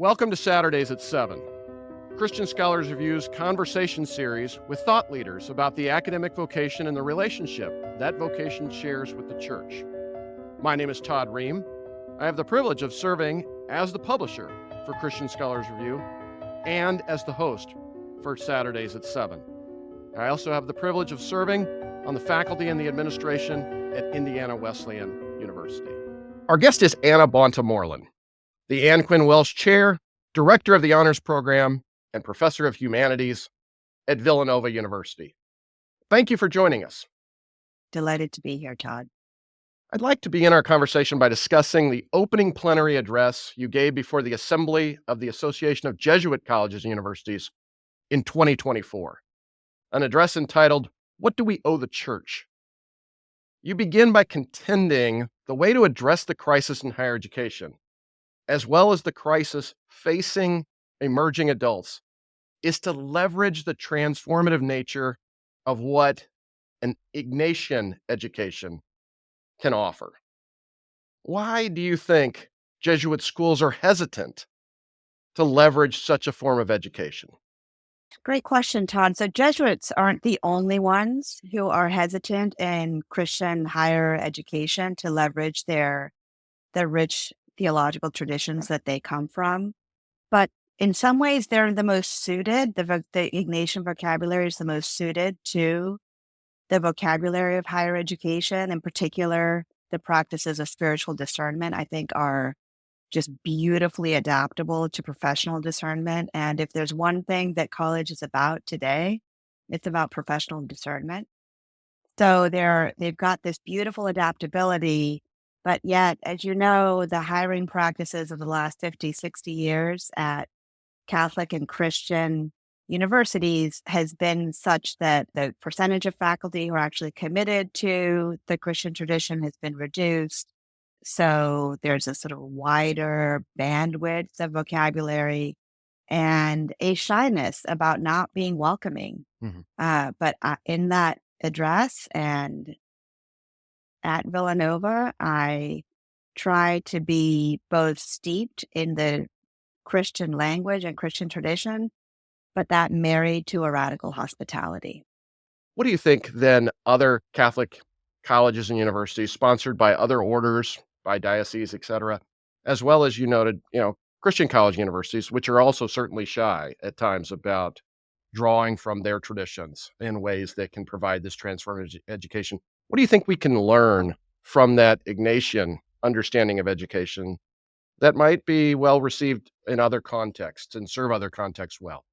Welcome to Saturdays at 7, Christian Scholars Review's conversation series with thought leaders about the academic vocation and the relationship that vocation shares with the church. My name is Todd Ream. I have the privilege of serving as the publisher for Christian Scholars Review and as the host for Saturdays at 7. I also have the privilege of serving on the faculty and the administration at Indiana Wesleyan University. Our guest is Anna Bonta Moreland, the Anne Quinn Welsh Chair, Director of the Honors Program, and Professor of Humanities at Villanova University. Thank you for joining us. Delighted to be here, Todd. I'd like to begin our conversation by discussing the opening plenary address you gave before the Assembly of the Association of Jesuit Colleges and Universities in 2024, an address entitled, "What Do We Owe the Church?" You begin by contending the way to address the crisis in higher education, as well as the crisis facing emerging adults, is to leverage the transformative nature of what an Ignatian education can offer. Why do you think Jesuit schools are hesitant to leverage such a form of education? Great question, Todd. So Jesuits aren't the only ones who are hesitant in Christian higher education to leverage their rich theological traditions that they come from. But in some ways, they're the most suited. The Ignatian vocabulary is the most suited to the vocabulary of higher education. In particular, the practices of spiritual discernment, I think, are just beautifully adaptable to professional discernment. And if there's one thing that college is about today, it's about professional discernment. So they've got this beautiful adaptability, but yet, as you know, the hiring practices of the last 50, 60 years at Catholic and Christian universities has been such that the percentage of faculty who are actually committed to the Christian tradition has been reduced. So there's a sort of wider bandwidth of vocabulary and a shyness about not being welcoming. But in that address and at Villanova, I try to be both steeped in the Christian language and Christian tradition, but that married to a radical hospitality. What do you think then other Catholic colleges and universities sponsored by other orders, by dioceses, et cetera, as well as you noted, Christian college universities, which are also certainly shy at times about drawing from their traditions in ways that can provide this transformative education. What do you think we can learn from that Ignatian understanding of education that might be well received in other contexts and serve other contexts well?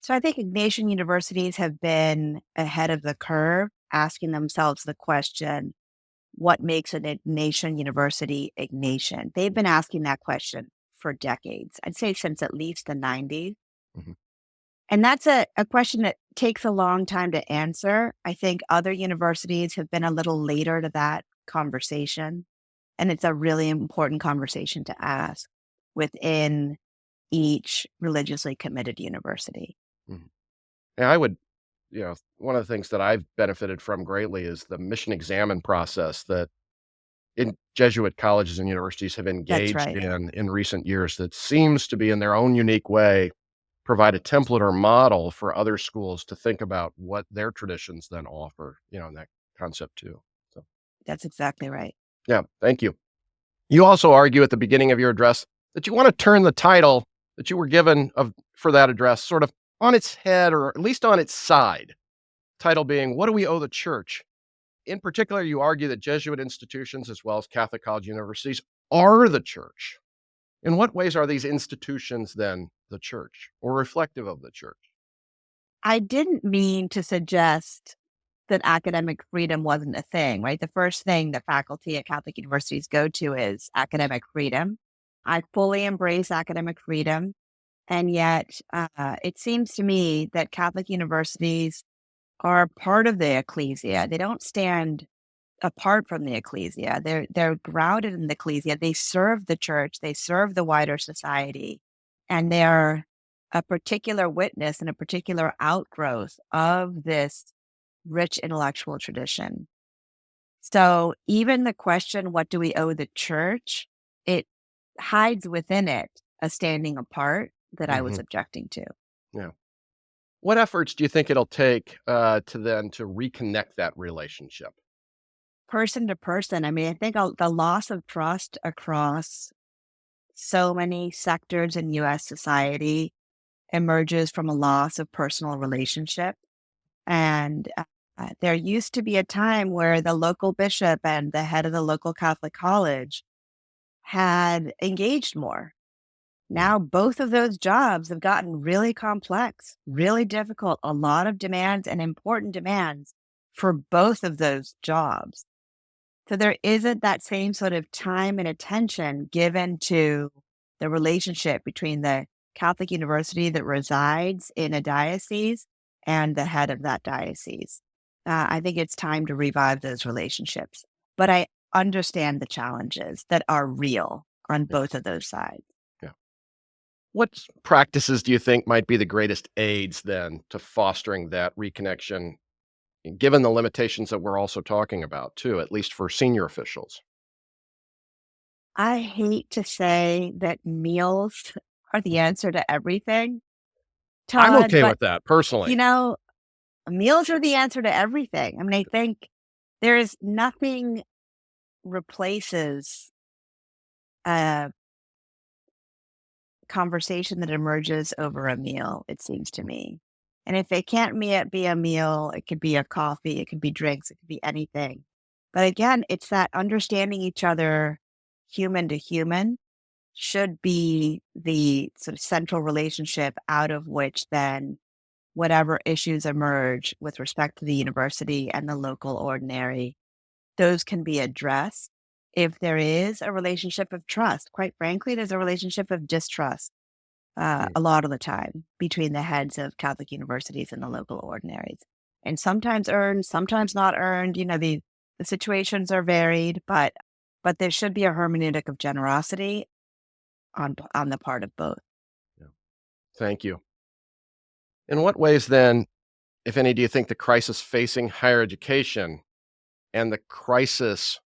So I think Ignatian universities have been ahead of the curve, asking themselves the question, what makes an Ignatian university Ignatian? They've been asking that question for decades. I'd say since at least the 90s. Mhm. And that's a question that takes a long time to answer. I think other universities have been a little later to that conversation. And it's a really important conversation to ask within each religiously committed university. Mhm. And I would, one of the things that I've benefited from greatly is the mission examine process that in Jesuit colleges and universities have That's engaged right. in recent years that seems to be in their own unique way provide a template or model for other schools to think about what their traditions then offer, in that concept too. So, That's exactly right. yeah, thank you. You also argue at the beginning of your address that you want to turn the title that you were given for that address sort of on its head, or at least on its side. Title being, "What Do We Owe the Church?" In particular, you argue that Jesuit institutions, as well as Catholic college universities, are the church. In what ways are these institutions then the church, or reflective of the church? I didn't mean to suggest that academic freedom wasn't a thing, right? The first thing that faculty at Catholic universities go to is academic freedom. I fully embrace academic freedom. And yet, it seems to me that Catholic universities are part of the ecclesia. They don't stand apart from the ecclesia. They're grounded in the ecclesia. They serve the church. They serve the wider society, and they're a particular witness and a particular outgrowth of this rich intellectual tradition. So even the question, what do we owe the church? It hides within it a standing apart that I was Mhm. objecting to. Yeah. What efforts do you think it'll take, to reconnect that relationship? Person to person, I mean, I think the loss of trust across so many sectors in US society emerges from a loss of personal relationship. And there used to be a time where the local bishop and the head of the local Catholic college had engaged more. Mm, Now, both of those jobs have gotten really complex, really difficult, a lot of demands and important demands for both of those jobs. So there isn't that same sort of time and attention given to the relationship between the Catholic university that resides in a diocese and the head of that diocese. I think it's time to revive those relationships. But I understand the challenges that are real on yeah, both of those sides. yeah. What practices do you think might be the greatest aids then to fostering that reconnection, given the limitations that we're also talking about too, at least for senior officials? I hate to say that meals are the answer to everything, I'm Todd, okay but with that you personally. know, meals are the answer to everything. I mean, I think there is nothing replaces a conversation that emerges over a meal, it seems to me. And if it can't be a meal, it could be a coffee, it could be drinks, it could be anything. But again, it's that understanding each other human to human should be the sort of central relationship out of which then whatever issues emerge with respect to the university and the local ordinary, those can be addressed. If there is a relationship of trust, quite frankly, there's a relationship of distrust Mm, a lot of the time between the heads of Catholic universities and the local ordinaries. And sometimes earned, sometimes not earned. The situations are varied, but there should be a hermeneutic of generosity on the part of both. yeah. Thank you. In what ways then, if any, do you think the crisis facing higher education and the crisis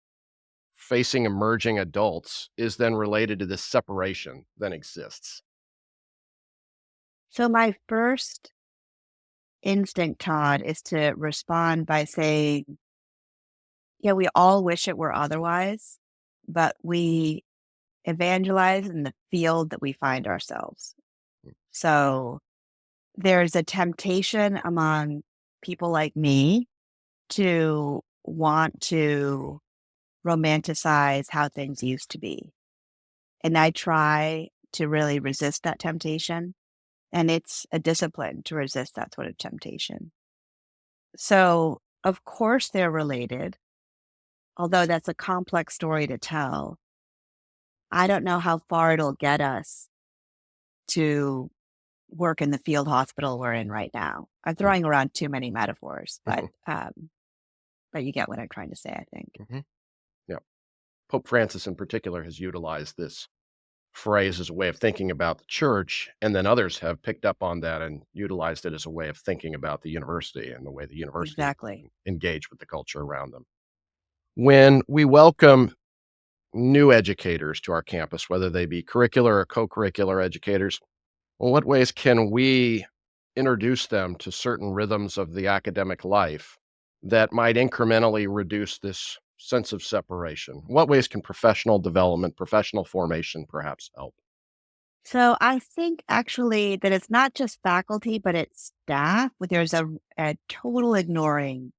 facing emerging adults is then related to this separation that exists? So my first instinct, Todd, is to respond by saying, yeah, we all wish it were otherwise, but we evangelize in the field that we find ourselves. So there's a temptation among people like me to want to romanticize how things used to be. And I try to really resist that temptation. And it's a discipline to resist that sort of temptation. So, of course, they're related, although that's a complex story to tell. I don't know how far it'll get us to work in the field hospital we're in right now. I'm Mm, throwing around too many metaphors, mhm, but you get what I'm trying to say, I think. mhm. Yeah. Pope Francis, in particular, has utilized this phrase as a way of thinking about the church, and then others have picked up on that and utilized it as a way of thinking about the university and the way the university Exactly. engage with the culture around them. When we welcome new educators to our campus, whether they be curricular or co-curricular educators, in what ways can we introduce them to certain rhythms of the academic life that might incrementally reduce this sense of separation? What ways can professional development, professional formation perhaps help? So I think actually that it's not just faculty, but it's staff. There's a total ignoring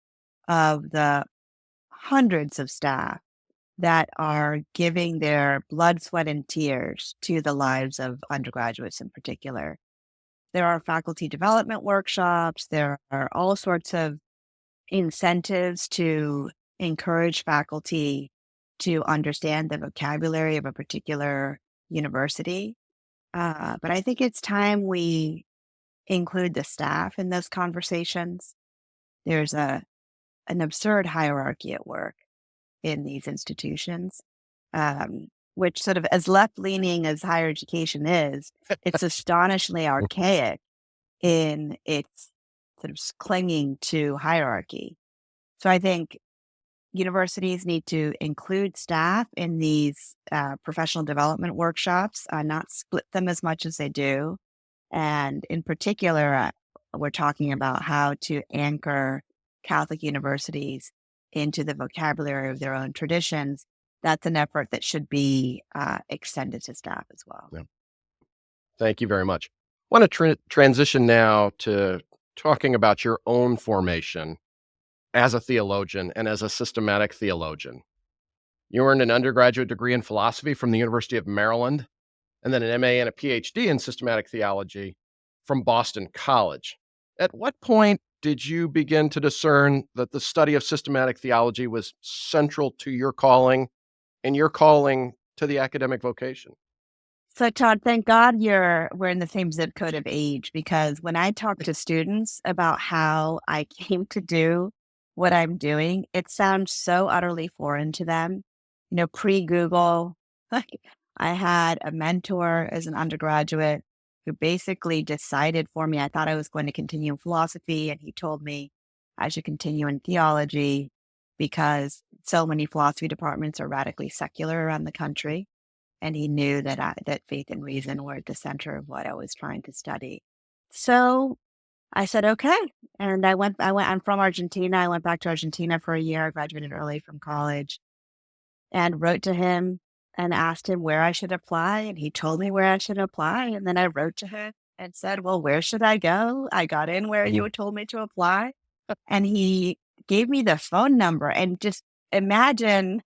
of the hundreds of staff that are giving their blood, sweat, and tears to the lives of undergraduates in particular. There are faculty development workshops. There are all sorts of incentives to encourage faculty to understand the vocabulary of a particular university. But I think it's time we include the staff in those conversations. There's an absurd hierarchy at work in these institutions, which sort of as left leaning as higher education is, it's astonishingly archaic in its sort of clinging to hierarchy. So I think universities need to include staff in these professional development workshops, not split them as much as they do. And in particular, we're talking about how to anchor Catholic universities into the vocabulary of their own traditions. That's an effort that should be extended to staff as well. Yeah. Thank you very much. I want to transition now to talking about your own formation as a theologian and as a systematic theologian. You earned an undergraduate degree in philosophy from the University of Maryland, and then an MA and a PhD in systematic theology from Boston College. At what point did you begin to discern that the study of systematic theology was central to your calling and your calling to the academic vocation? So, Todd, thank God we're in the same zip code of age, because when I talk to students about how I came to do what I'm doing, it sounds so utterly foreign to them. Pre-Google, like I had a mentor as an undergraduate who basically decided for me. I thought I was going to continue in philosophy, and he told me I should continue in theology because so many philosophy departments are radically secular around the country, and he knew that faith and reason were at the center of what I was trying to study. So I said, okay. And I'm from Argentina. I went back to Argentina for a year. I graduated early from college and wrote to him and asked him where I should apply. And he told me where I should apply. And then I wrote to him and said, well, where should I go? I got in where you told me to apply. And he gave me the phone number. And just imagine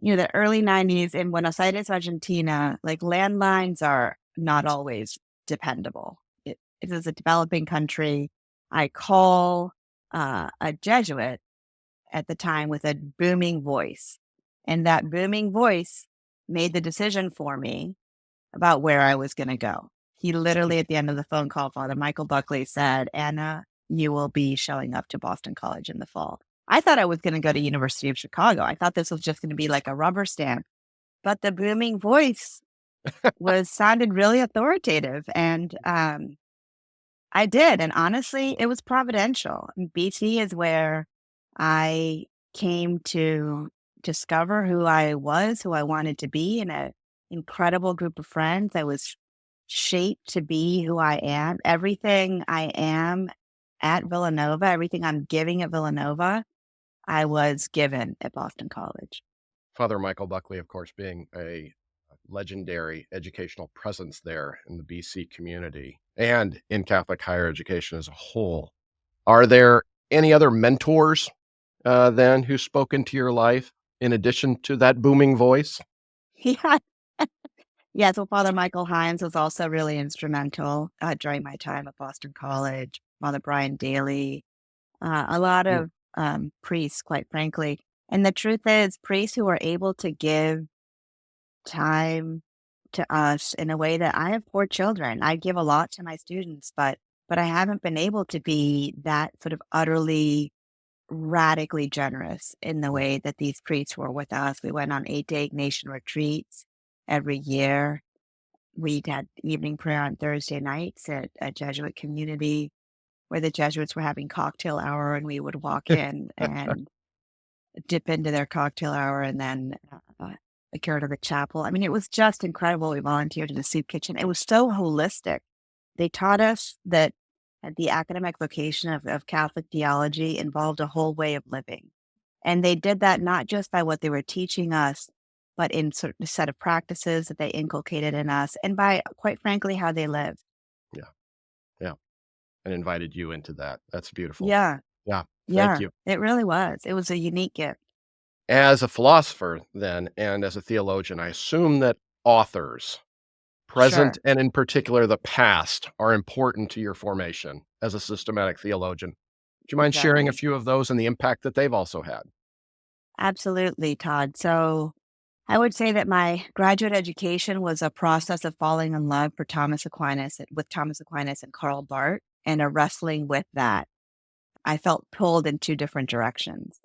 the early 90s in Buenos Aires, Argentina, like landlines are not always dependable. It is a developing country. I call a Jesuit at the time with a booming voice, and that booming voice made the decision for me about where I was going to go. He literally, at the end of the phone call, Father Michael Buckley said, Anna, you will be showing up to Boston College in the fall. I thought I was going to go to University of Chicago. I thought this was just going to be like a rubber stamp, but the booming voice sounded really authoritative. And I did. And honestly, it was providential. BC is where I came to discover who I was, who I wanted to be, in an incredible group of friends. I was shaped to be who I am. Everything I am at Villanova, everything I'm giving at Villanova, I was given at Boston College. Father Michael Buckley, of course, being a legendary educational presence there in the BC community and in Catholic higher education as a whole. Are there any other mentors then who spoke into your life in addition to that booming voice? Yeah. Yeah, so Father Michael Hines was also really instrumental during my time at Boston College. Father Brian Daly, a lot Mm. of priests, quite frankly. And the truth is, priests who are able to give time to us in a way that I have 4 children. I give a lot to my students, but I haven't been able to be that sort of utterly radically generous in the way that these priests were with us. We went on 8-day Ignatian retreats every year. We had evening prayer on Thursday nights at a Jesuit community where the Jesuits were having cocktail hour, and we would walk in and dip into their cocktail hour and then carry to the chapel. I mean, it was just incredible. We volunteered in the soup kitchen. It was so holistic. They taught us that the academic vocation of Catholic theology involved a whole way of living. And they did that not just by what they were teaching us, but in sort of a set of practices that they inculcated in us, and by, quite frankly, how they lived. Yeah, yeah, and invited you into that. That's beautiful. Yeah, Yeah, thank yeah, you. it really was. It was a unique gift. As a philosopher then, and as a theologian, I assume that authors, present Sure, and in particular the past, are important to your formation as a systematic theologian. Do you mind sharing a exactly. few of those and the impact that they've also had? Absolutely, Todd. So I would say that my graduate education was a process of falling in love with Thomas Aquinas and Karl Barth, and a wrestling with that. I felt pulled in 2 different directions.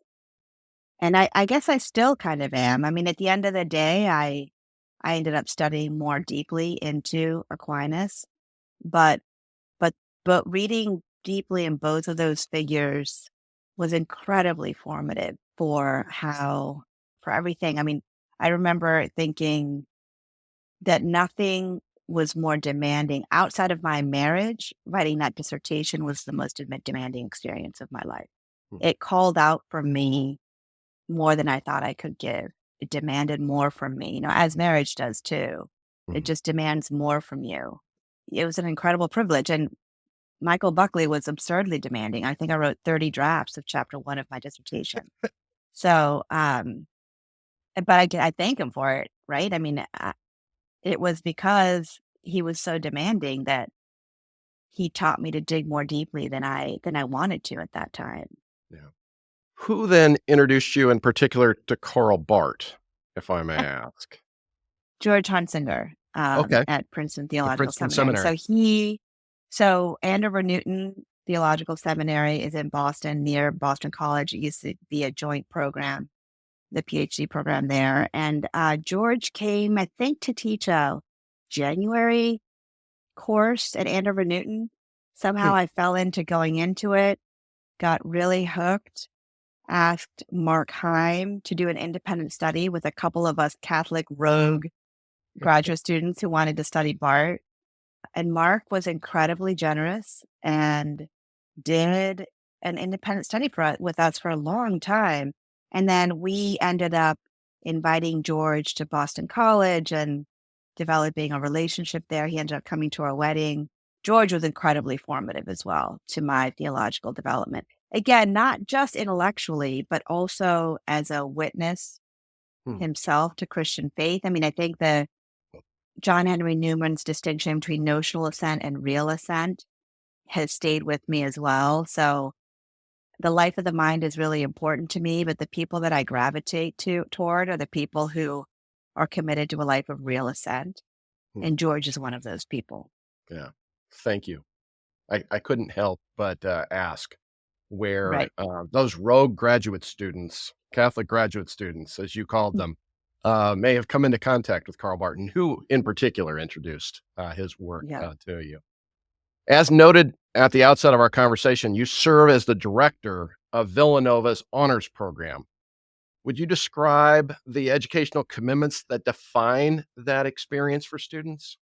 And I guess I still kind of am. I mean, at the end of the day, I ended up studying more deeply into Aquinas, but but but reading deeply in both of those figures was incredibly formative. for everything. I mean, I remember thinking that nothing was more demanding outside of my marriage. Writing that dissertation was the most demanding experience of my life. Hmm. It called out from me more than I thought I could give. It demanded more from me, as marriage does too. It Mhm. just demands more from you. It was an incredible privilege. And Michael Buckley was absurdly demanding. I think I wrote 30 drafts of chapter 1 of my dissertation. So, but I thank him for it, right? I mean, it was because he was so demanding that he taught me to dig more deeply than I wanted to at that time. Yeah. Who then introduced you in particular to Karl Barth, if I may ask? George Hunsinger, Okay, at Princeton the Theological Princeton Seminary. Seminary. So Andover Newton Theological Seminary is in Boston, near Boston College. It used to be a joint program, the PhD program there. And George came, I think, to teach a January course at Andover Newton. Hmm. Somehow I fell into going into it, got really hooked, asked Mark Heim to do an independent study with a couple of us Catholic rogue graduate students who wanted to study Barth. And Mark was incredibly generous and did an independent study with us for a long time. And then we ended up inviting George to Boston College and developing a relationship there. He ended up coming to our wedding. George was incredibly formative as well to my theological development. Again, not just intellectually, but also as a witness Hmm. himself to Christian faith. I mean, I think the John Henry Newman's distinction between notional assent and real assent has stayed with me as well. So the life of the mind is really important to me, but the people that I gravitate toward are the people who are committed to a life of real assent. Hmm. And George is one of those people. Yeah. Thank you. I couldn't help but ask where Right. those rogue graduate students, Catholic graduate students, as you called them, may have come into contact with Karl Barth, and who in particular introduced his work Yeah. to you. As noted at the outset of our conversation, you serve as the director of Villanova's honors program. Would you describe the educational commitments that define that experience for students?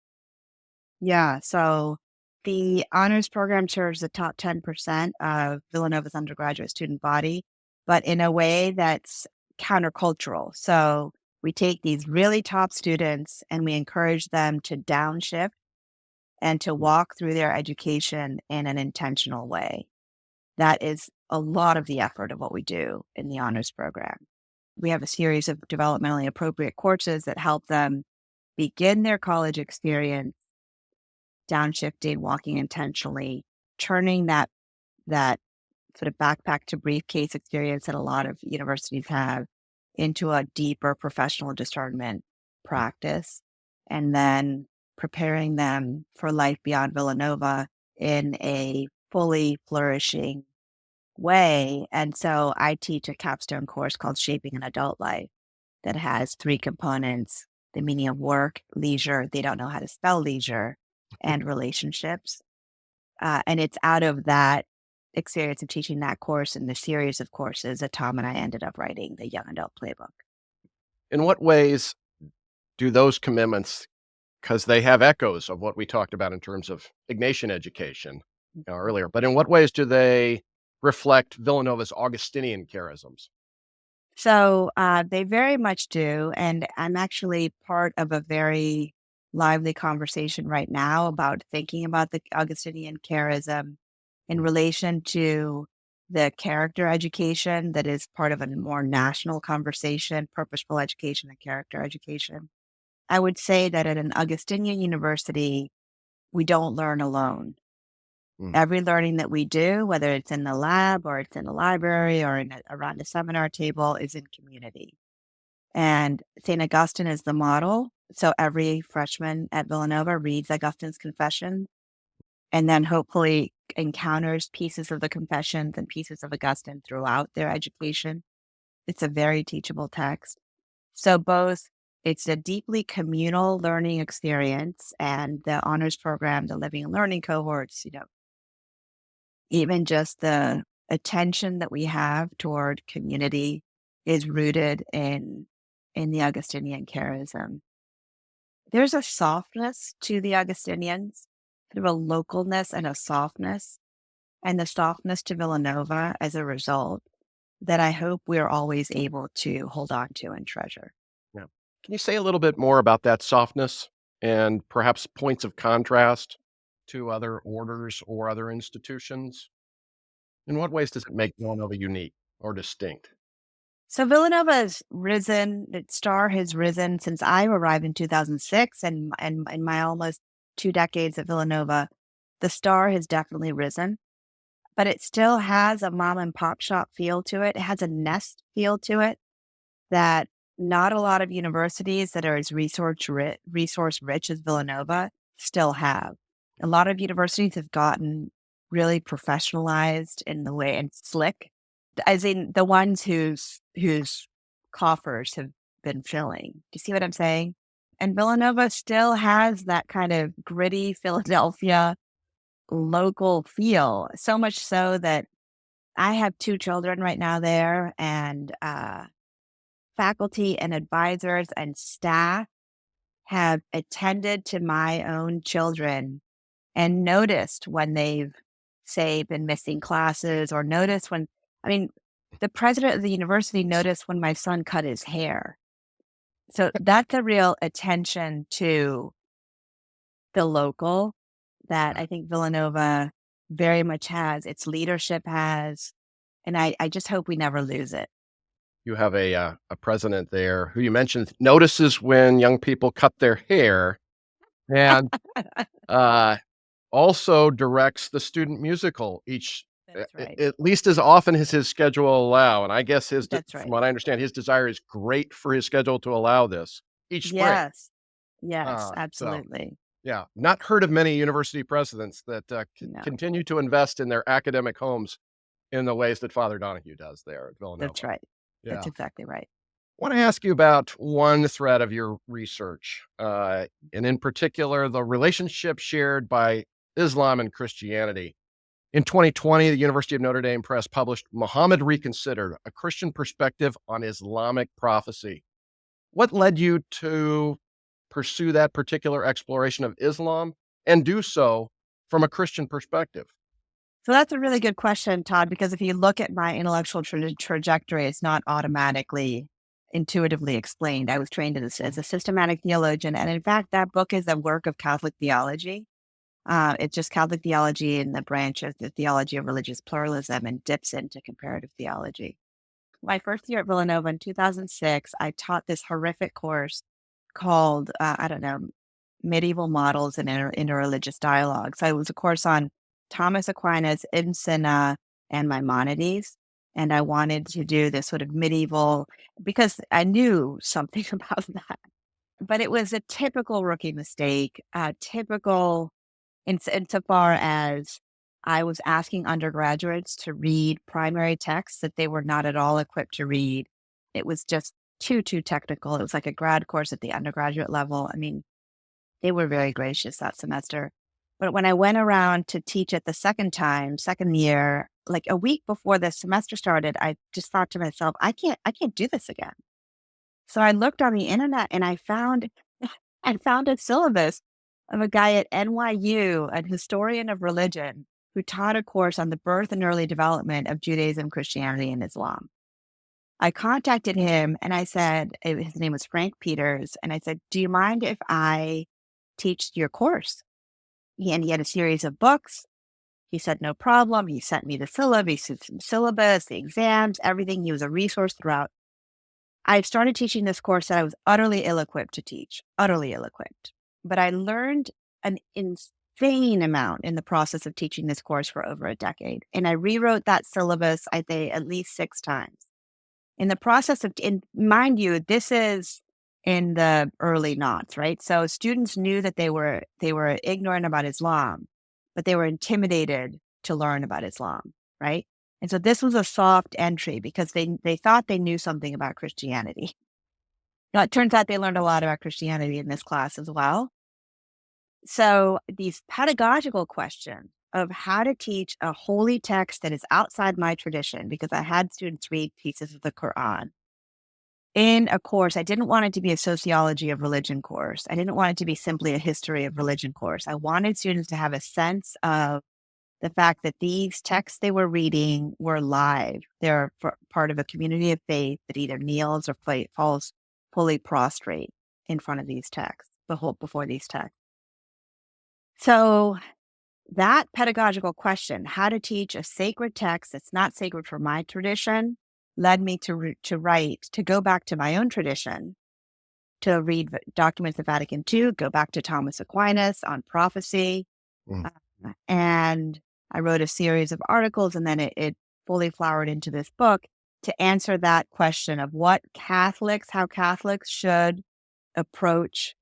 Yeah. So the honors program serves the top 10% of Villanova's undergraduate student body, but in a way that's countercultural. So we take these really top students and we encourage them to downshift and to Mm. walk through their education in an intentional way. That is a lot of the effort of what we do in the honors program. We have a series of developmentally appropriate courses that help them begin their college experience downshifting, walking intentionally, turning that sort of backpack to briefcase experience that a lot of universities have into a deeper professional discernment Mm. practice, and then preparing them for life beyond Villanova in a fully flourishing way. And so I teach a capstone course called Shaping an Adult Life that has three components: the meaning of work, leisure, they don't know how to spell leisure, and relationships. And it's out of that experience of teaching that course and the series of courses that Tom and I ended up writing the Young Adult Playbook. In what ways do those commitments, because they have echoes of what we talked about in terms of Ignatian education earlier, but in what ways do they reflect Villanova's Augustinian charisms? So they very much do. And I'm actually part of a very lively conversation right now about thinking about the Augustinian charism in Mm. relation to the character education that is part of a more national conversation, purposeful education and character education. I would say that at an Augustinian university, we don't learn alone. Mm. Every learning that we do, whether it's in the lab or it's in the library or around a seminar table, is in community. And St. Augustine is the model. So every freshman at Villanova reads Augustine's Confession and then hopefully encounters pieces of the Confessions and pieces of Augustine throughout their education. It's a very teachable text. So both it's a deeply communal learning experience, and the honors program, the living and learning cohorts, even just the attention that we have toward community is rooted in the Augustinian charism. There's a softness to the Augustinians, sort of a localness and a softness, and the softness to Villanova as a result that I hope we're always able to hold on to and treasure. Yeah. Can you say a little bit more about that softness and perhaps points of contrast to other orders or other institutions? In what ways does it make Villanova unique or distinct? So Villanova's risen, its star has risen since I arrived in 2006, and in my almost 2 decades at Villanova, the star has definitely risen, but it still has a mom and pop shop feel to it. It has a nest feel to it that not a lot of universities that are as resource rich as Villanova still have. A lot of universities have gotten really professionalized in the way and slick, as in the ones whose coffers have been filling. Do you see what I'm saying? And Villanova still has that kind of gritty Philadelphia local feel, so much so that I have 2 children right now there, and faculty and advisors and staff have attended to my own children and noticed when they've, say, been missing classes, or noticed when, I mean, the president of the university noticed when my son cut his hair. So that's a real attention to the local that I think Villanova very much has, its leadership has, and I just hope we never lose it. You have a president there who you mentioned notices when young people cut their hair and, uh, also directs the student musical each That's right. at least as often as his schedule will allow, and I guess his de That's from right. what I understand, his desire is great for his schedule to allow this each spring. Yes. Yes, So, absolutely. yeah, not heard of many university presidents that, No, continue to invest in their academic homes in the ways that Father Donahue does there at that's Villanova. right. That's Yeah. exactly right. Want to ask you about one thread of your research, and in particular, the relationship shared by Islam and Christianity. In 2020, the University of Notre Dame Press published Muhammad Reconsidered, a Christian perspective on Islamic prophecy. What led you to pursue that particular exploration of Islam and do so from a Christian perspective? So that's a really good question, Todd, because if you look at my intellectual trajectory, it's not automatically intuitively explained. I was trained as a systematic theologian. And in fact, that book is a work of Catholic theology. It's just Catholic theology in the branch of the theology of religious pluralism and dips into comparative theology. My first year at Villanova in 2006, I taught this horrific course called, I don't know, Medieval Models in Interreligious Dialogue. So it was a course on Thomas Aquinas, Ibn Sina, and Maimonides. And I wanted to do this sort of medieval, because I knew something about that. But it was a typical rookie mistake, typical insofar as I was asking undergraduates to read primary texts that they were not at all equipped to read. It was just too technical. It was like a grad course at the undergraduate level. I mean, they were very gracious that semester. But when I went around to teach it the second time, second year, like a week before the semester started, I just thought to myself, I can't do this again. So I looked on the internet and I found a syllabus of a guy at NYU, an historian of religion, who taught a course on the birth and early development of Judaism, Christianity, and Islam. I contacted him and I said, his name was Frank Peters, and I said, "Do you mind if I teach your course?" And he had a series of books. He said, "No problem." He sent me the syllabus, the exams, everything. He was a resource throughout. I started teaching this course that I was utterly ill-equipped to teach, utterly ill-equipped. But I learned an insane amount in the process of teaching this course for over a decade. And I rewrote that syllabus, I think, at least 6 times. In the process of, and mind you, this is in the early noughts, right? So students knew that they were ignorant about Islam, but they were intimidated to learn about Islam, right? And so this was a soft entry because they thought they knew something about Christianity. Now, it turns out they learned a lot about Christianity in this class as well. So these pedagogical questions of how to teach a holy text that is outside my tradition, because I had students read pieces of the Quran, in a course. I didn't want it to be a sociology of religion course. I didn't want it to be simply a history of religion course. I wanted students to have a sense of the fact that these texts they were reading were live. They're part of a community of faith that either kneels or falls fully prostrate in front of these texts, before these texts. So that pedagogical question, how to teach a sacred text that's not sacred for my tradition, led me to go back to my own tradition, to read documents of Vatican II, go back to Thomas Aquinas on prophecy. Mm. And I wrote a series of articles, and then it fully flowered into this book to answer that question of how Catholics should approach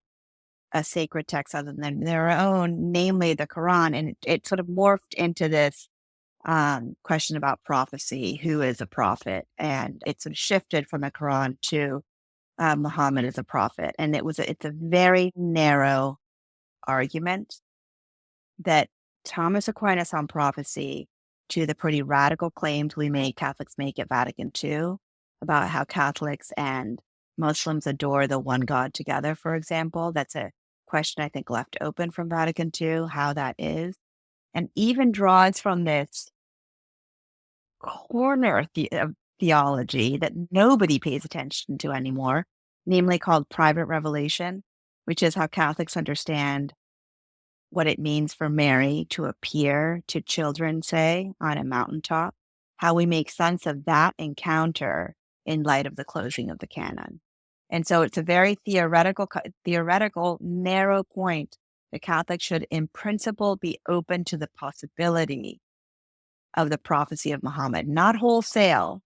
a sacred text other than their own, namely the Quran. And it sort of morphed into this question about prophecy, who is a prophet? And it sort of shifted from the Quran to Muhammad as a prophet. And it's a very narrow argument that Thomas Aquinas on prophecy to the pretty radical claims Catholics make at Vatican II about how Catholics and Muslims adore the one God together, for example. That's a question I think left open from Vatican II, how that is. And even draws from this corner of theology that nobody pays attention to anymore, namely called private revelation, which is how Catholics understand what it means for Mary to appear to children, say, on a mountaintop, how we make sense of that encounter in light of the closing of the canon. And so it's a very theoretical, narrow point that Catholics should, in principle, be open to the possibility of the prophecy of Muhammad, not wholesale,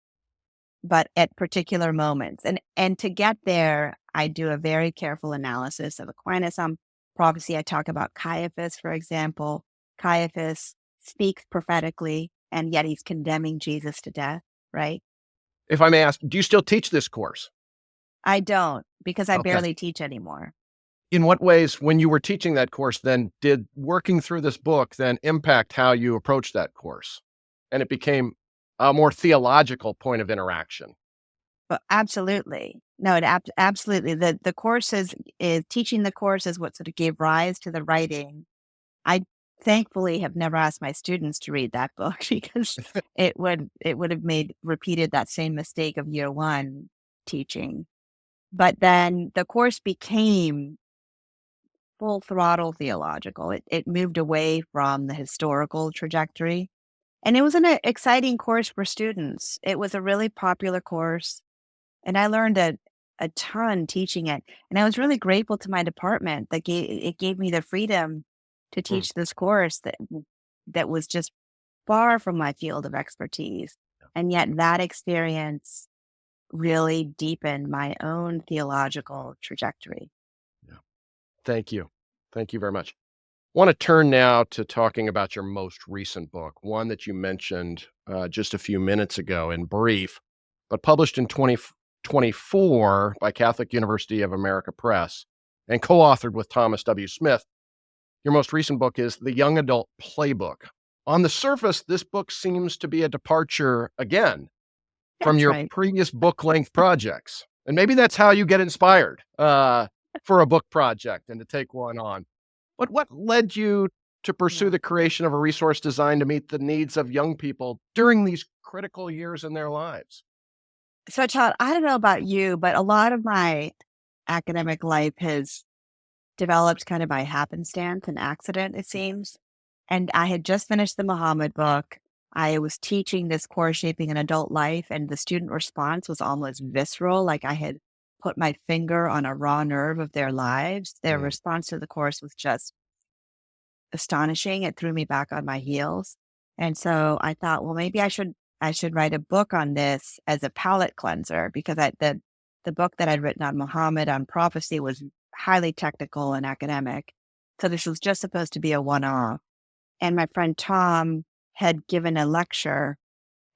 but at particular moments. And to get there, I do a very careful analysis of Aquinas on prophecy. I talk about Caiaphas, for example. Caiaphas speaks prophetically, and yet he's condemning Jesus to death, right? If I may ask, do you still teach this course? I don't, because I Okay. barely teach anymore. In what ways, when you were teaching that course, then did working through this book then impact how you approach that course? And it became a more theological point of interaction. But absolutely. No, absolutely. The course is teaching the course is what sort of gave rise to the writing. I thankfully have never asked my students to read that book because it would have repeated that same mistake of year one teaching. But then the course became full throttle theological. It moved away from the historical trajectory. And it was an exciting course for students. It was a really popular course. And I learned a ton teaching it. And I was really grateful to my department that it gave me the freedom to Mm. teach this course that was just far from my field of expertise. And yet that experience really deepened my own theological trajectory. Yeah. Thank you. Thank you very much. I want to turn now to talking about your most recent book, one that you mentioned just a few minutes ago in brief, but published in 2024 by Catholic University of America Press and co-authored with Thomas W. Smith. Your most recent book is The Young Adult Playbook. On the surface, this book seems to be a departure again from That's your right. previous book-length projects. And maybe that's how you get inspired for a book project and to take one on. But what led you to pursue Yeah. the creation of a resource designed to meet the needs of young people during these critical years in their lives? So, Todd, I don't know about you, but a lot of my academic life has developed kind of by happenstance and accident, it seems. And I had just finished the Muhammad book. I was teaching this course, Shaping an Adult Life, and the student response was almost visceral, like I had put my finger on a raw nerve of their lives. Their Mm. response to the course was just astonishing. It threw me back on my heels. And so I thought, well, maybe I should write a book on this as a palate cleanser because the book that I'd written on Muhammad on prophecy was highly technical and academic. So this was just supposed to be a one-off. And my friend Tom had given a lecture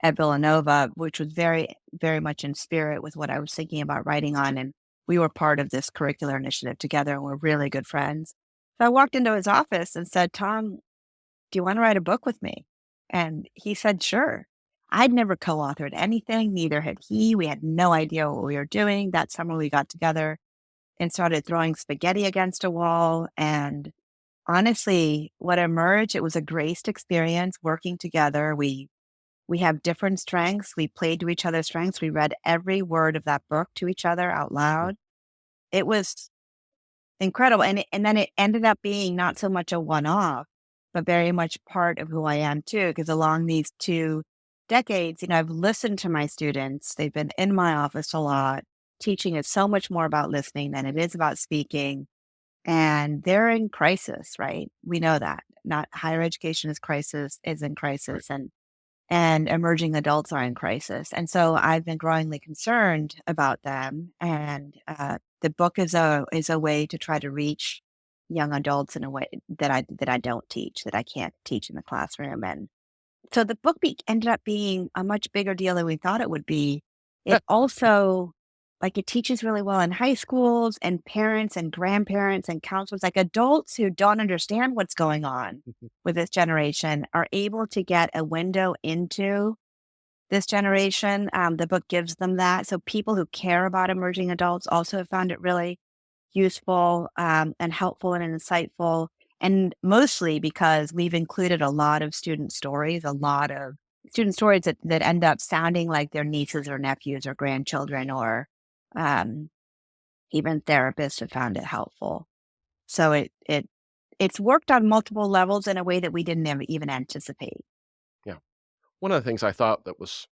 at Villanova, which was very, very much in spirit with what I was thinking about writing on. And we were part of this curricular initiative together and we're really good friends. So I walked into his office and said, Tom, do you want to write a book with me? And he said, sure. I'd never co-authored anything, neither had he. We had no idea what we were doing. That summer we got together and started throwing spaghetti against a wall. And honestly, what emerged, it was a graced experience working together. We have different strengths. We played to each other's strengths. We read every word of that book to each other out Mm. loud. It was incredible. And then it ended up being not so much a one-off, but very much part of who I am too, because along these 2 decades, I've listened to my students. They've been in my office a lot. Teaching is so much more about listening than it is about speaking. And they're in crisis, right? We know that. Not higher education is in Right. crisis, and emerging adults are in crisis. And so I've been growingly concerned about them. And the book is a way to try to reach young adults in a way that I don't teach, that I can't teach in the classroom. And so the book ended up being a much bigger deal than we thought it would be. It also, like, it teaches really well in high schools, and parents and grandparents and counselors, like adults who don't understand what's going on with this generation, are able to get a window into this generation. The book gives them that. So people who care about emerging adults also have found it really useful, and helpful and insightful. And mostly because we've included a lot of a lot of student stories that end up sounding like their nieces or nephews or grandchildren, or um, even therapists have found it helpful. So it's worked on multiple levels in a way that we didn't even anticipate. Yeah. One of the things I thought that was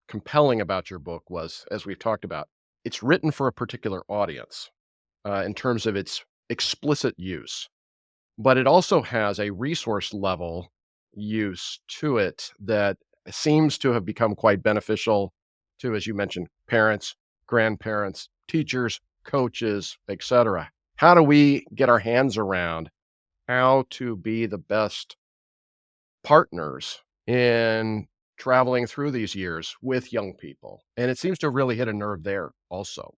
compelling about your book was, as we've talked about, it's written for a particular audience in terms of its explicit use, but it also has a resource level use to it that seems to have become quite beneficial to, as you mentioned, parents, grandparents, teachers, coaches, etc. How do we get our hands around how to be the best partners in traveling through these years with young people? And it seems to really hit a nerve there also.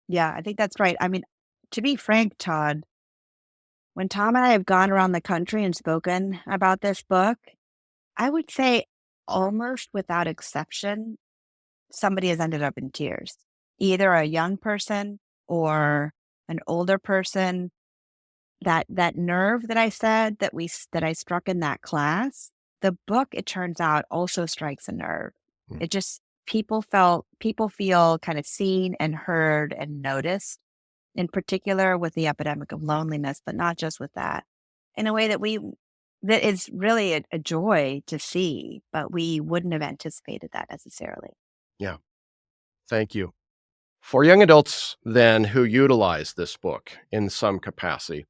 Yeah, I think that's right. I mean, to be frank, Todd, when Tom and I have gone around the country and spoken about this book, I would say almost without exception, somebody has ended up in tears. Either a young person or an older person. That nerve that I said that I struck in that class, the book, it turns out, also strikes a nerve. Mm. It just people feel kind of seen and heard and noticed, in particular with the epidemic of loneliness, but not just with that, in a way that is really a joy to see, but we wouldn't have anticipated that necessarily. Yeah, thank you. For young adults, then, who utilize this book in some capacity,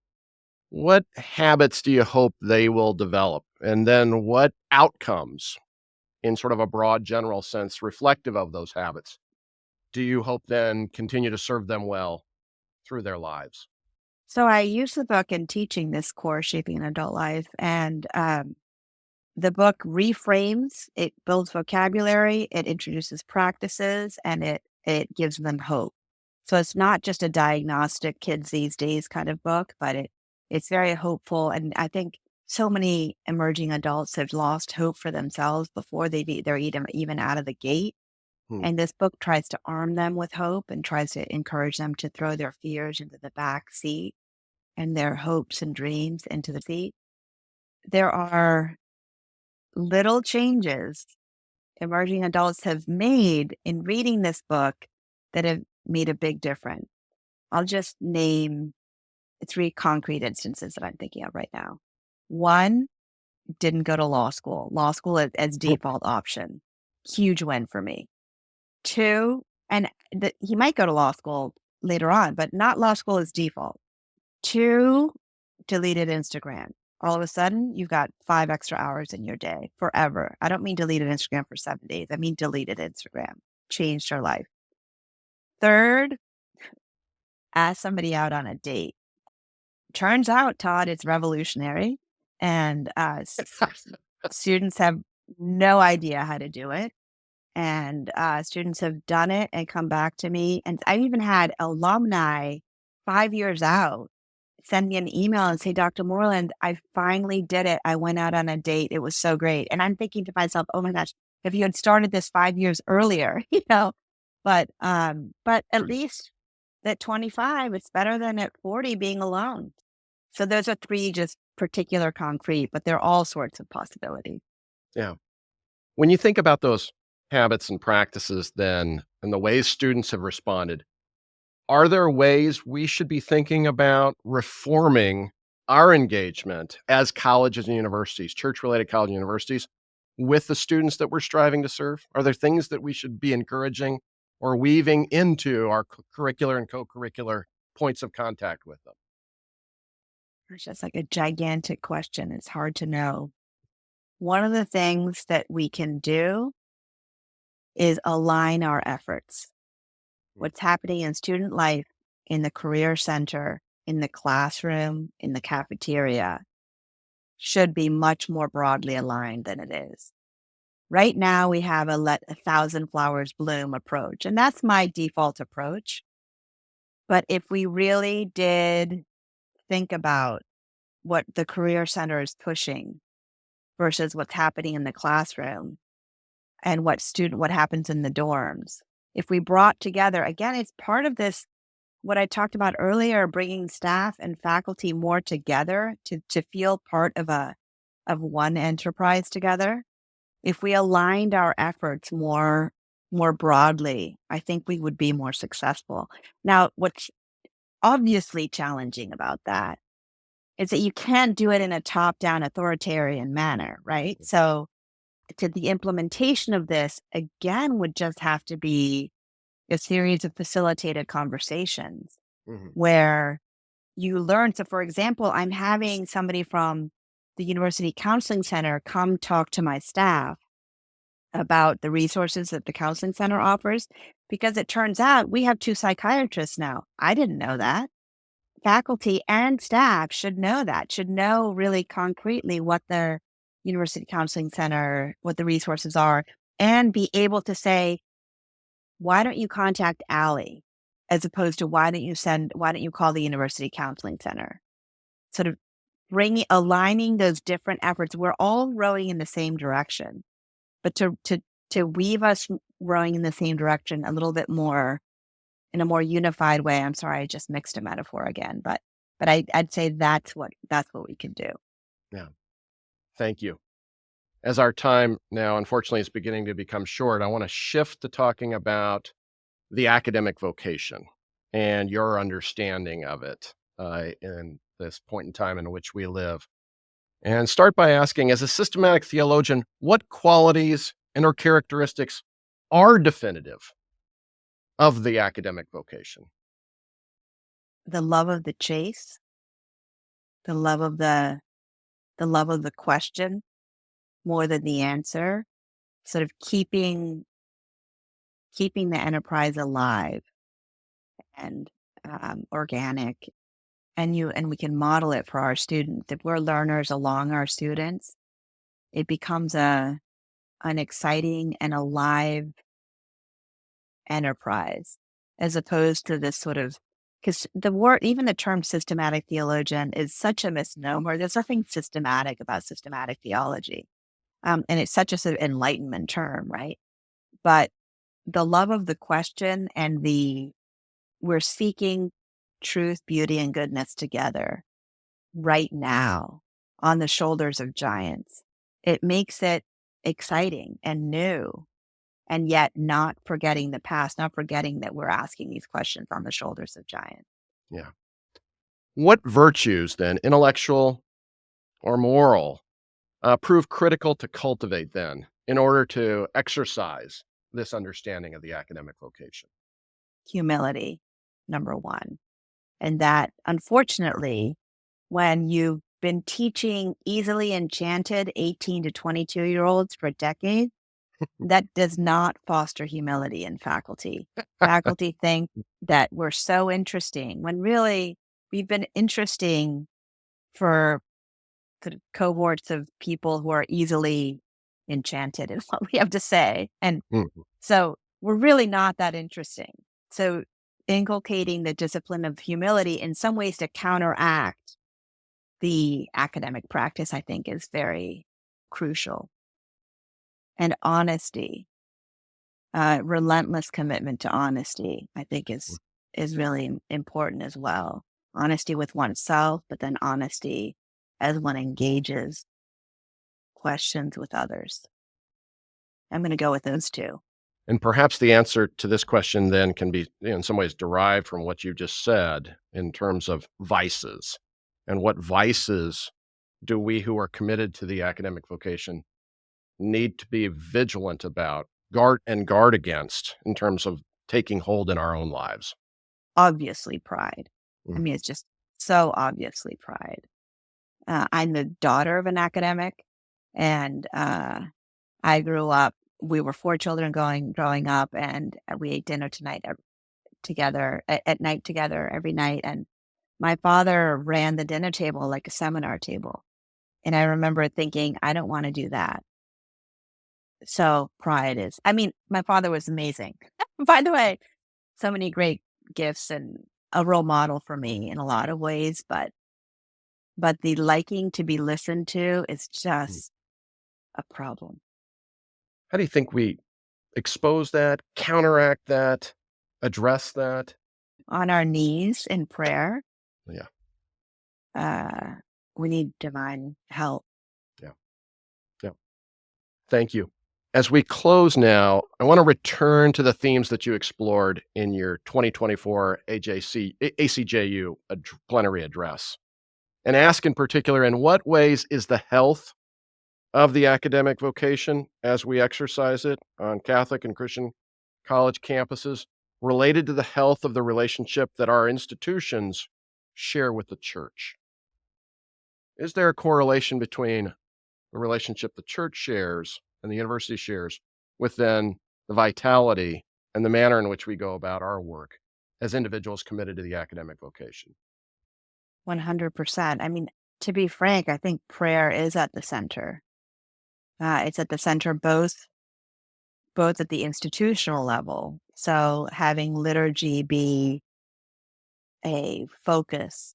what habits do you hope they will develop? And then what outcomes, in sort of a broad general sense, reflective of those habits, do you hope then continue to serve them well through their lives? So I use the book in teaching this course, Shaping an Adult Life, and the book reframes, it builds vocabulary, it introduces practices, and it gives them hope. So it's not just a diagnostic kids these days kind of book, but it's very hopeful. And I think so many emerging adults have lost hope for themselves before they're even out of the gate. Hmm. And this book tries to arm them with hope and tries to encourage them to throw their fears into the back seat and their hopes and dreams into the seat. There are little changes emerging adults have made in reading this book that have made a big difference. I'll just name 3 concrete instances that I'm thinking of right now. One, didn't go to law school. Law school as default option. Huge win for me. Two, and he might go to law school later on, but not law school as default. Two, deleted Instagram. All of a sudden, you've got 5 extra hours in your day forever. I don't mean deleted Instagram for 7 days. I mean deleted Instagram. Changed her life. Third, ask somebody out on a date. Turns out, Todd, it's revolutionary, and students have no idea how to do it. And students have done it and come back to me. And I've even had alumni 5 years out send me an email and say, Dr. Moreland, I finally did it. I went out on a date. It was so great. And I'm thinking to myself, oh my gosh, if you had started this 5 years earlier, but at least at 25, it's better than at 40 being alone. So those are three just particular concrete, but they're all sorts of possibilities. Yeah. When you think about those habits and practices then and the ways students have responded, are there ways we should be thinking about reforming our engagement as colleges and universities, church-related college and universities, with the students that we're striving to serve? Are there things that we should be encouraging or weaving into our curricular and co-curricular points of contact with them? It's just like a gigantic question. It's hard to know. One of the things that we can do is align our efforts. What's happening in student life, in the career center, in the classroom, in the cafeteria, should be much more broadly aligned than it is. Right now, we have a let 1,000 flowers bloom approach, and that's my default approach. But if we really did think about what the career center is pushing versus what's happening in the classroom and what happens in the dorms, if we brought together, again, it's part of this, what I talked about earlier, bringing staff and faculty more together to feel part of one enterprise together. If we aligned our efforts more broadly, I think we would be more successful. Now, what's obviously challenging about that is that you can't do it in a top-down authoritarian manner, right? So to the implementation of this, again, would just have to be a series of facilitated conversations Mhm. where you learn. So, for example, I'm having somebody from the University Counseling Center come talk to my staff about the resources that the counseling center offers, because it turns out we have two psychiatrists now. I didn't know that. Faculty and staff should know that, should know really concretely what their University Counseling Center, what the resources are, and be able to say, why don't you contact Allie? As opposed to why don't you call the University Counseling Center? Sort of aligning those different efforts. We're all rowing in the same direction, but to weave us rowing in the same direction a little bit more in a more unified way. I'm sorry, I just mixed a metaphor again, but I'd say that's what we can do. Yeah. Thank you. As our time now, unfortunately, is beginning to become short, I want to shift to talking about the academic vocation and your understanding of it in this point in time in which we live. And start by asking, as a systematic theologian, what qualities and or characteristics are definitive of the academic vocation? The love of the chase, the love of the question more than the answer, sort of keeping the enterprise alive and organic. And we can model it for our students. If we're learners along our students, it becomes an exciting and alive enterprise, as opposed to this sort of, because the word, even the term systematic theologian is such a misnomer. There's nothing systematic about systematic theology. And it's such a sort of enlightenment term, right? But the love of the question and we're seeking truth, beauty, and goodness together right now on the shoulders of giants. It makes it exciting and new, and yet not forgetting the past, not forgetting that we're asking these questions on the shoulders of giants. Yeah. What virtues, then, intellectual or moral, prove critical to cultivate then in order to exercise this understanding of the academic vocation? Humility, number one. And that, unfortunately, when you've been teaching easily enchanted 18 to 22-year-olds for decades, that does not foster humility in faculty. Faculty think that we're so interesting when really we've been interesting for sort of cohorts of people who are easily enchanted in what we have to say. And Mhm. so we're really not that interesting. So inculcating the discipline of humility in some ways to counteract the academic practice, I think, is very crucial. and honesty. Relentless commitment to honesty, I think, is really important as well. Honesty with oneself, but then honesty as one engages questions with others. I'm going to go with those two. And perhaps the answer to this question then can be, in some ways, derived from what you just said in terms of vices. And what vices do we who are committed to the academic vocation need to be vigilant about, guard against in terms of taking hold in our own lives? Obviously, pride. I Mm. mean, it's just so obviously pride. I'm the daughter of an academic, and I grew up. We were 4 children growing up, and we ate dinner together at night together every night. And my father ran the dinner table like a seminar table, and I remember thinking, I don't want to do that. So pride is. I mean, my father was amazing. By the way, so many great gifts and a role model for me in a lot of ways, but the liking to be listened to is Mm. just a problem. How do you think we expose that, counteract that, address that? On our knees in prayer, Yeah, uh, we need divine help. yeah, yeah. Thank you. As we close now, I want to return to the themes that you explored in your 2024 ACJU plenary address and ask in particular, in what ways is the health of the academic vocation as we exercise it on Catholic and Christian college campuses related to the health of the relationship that our institutions share with the church? Is there a correlation between the relationship the church shares and the university shares with then the vitality and the manner in which we go about our work as individuals committed to the academic vocation? 100%. I mean, to be frank, I think prayer is at the center. It's at the center both at the institutional level. So having liturgy be a focus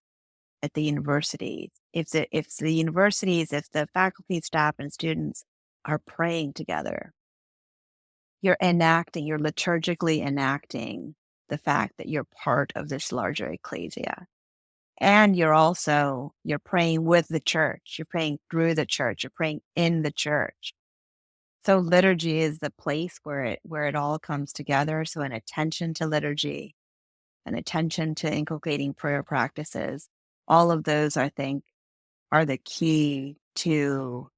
at the university. If the universities, if the faculty, staff, and students are praying together, you're liturgically enacting the fact that you're part of this larger ecclesia. And you're praying with the church, you're praying through the church, you're praying in the church. So liturgy is the place where it all comes together. So an attention to liturgy, an attention to inculcating prayer practices, all of those, I think, are the key to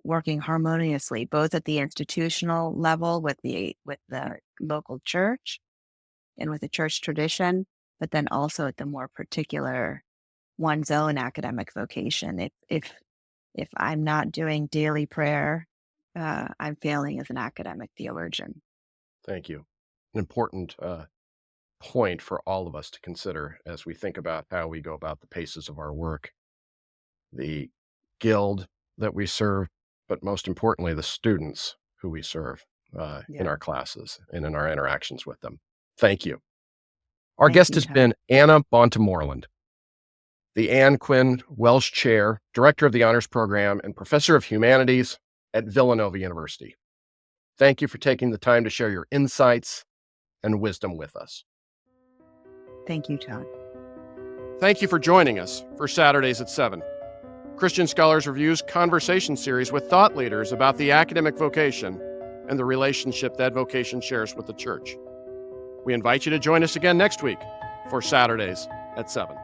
working harmoniously, both at the institutional level with the local church and with the church tradition, but then also at the more particular one's own academic vocation. If I'm not doing daily prayer, I'm failing as an academic theologian. Thank you. An important point for all of us to consider as we think about how we go about the paces of our work. The guild that we serve, but most importantly, the students who we serve in Yeah. our classes and in our interactions with them. Thank you. Our Thank guest you, has Todd. been Anna Bonta Moreland, the Anne Quinn Welsh Chair, Director of the Honors Program, and Professor of Humanities at Villanova University. Thank you for taking the time to share your insights and wisdom with us. Thank you, Todd. Thank you for joining us for Saturdays at 7. Christian Scholars Review's conversation series with thought leaders about the academic vocation and the relationship that vocation shares with the church. We invite you to join us again next week for Saturdays at 7.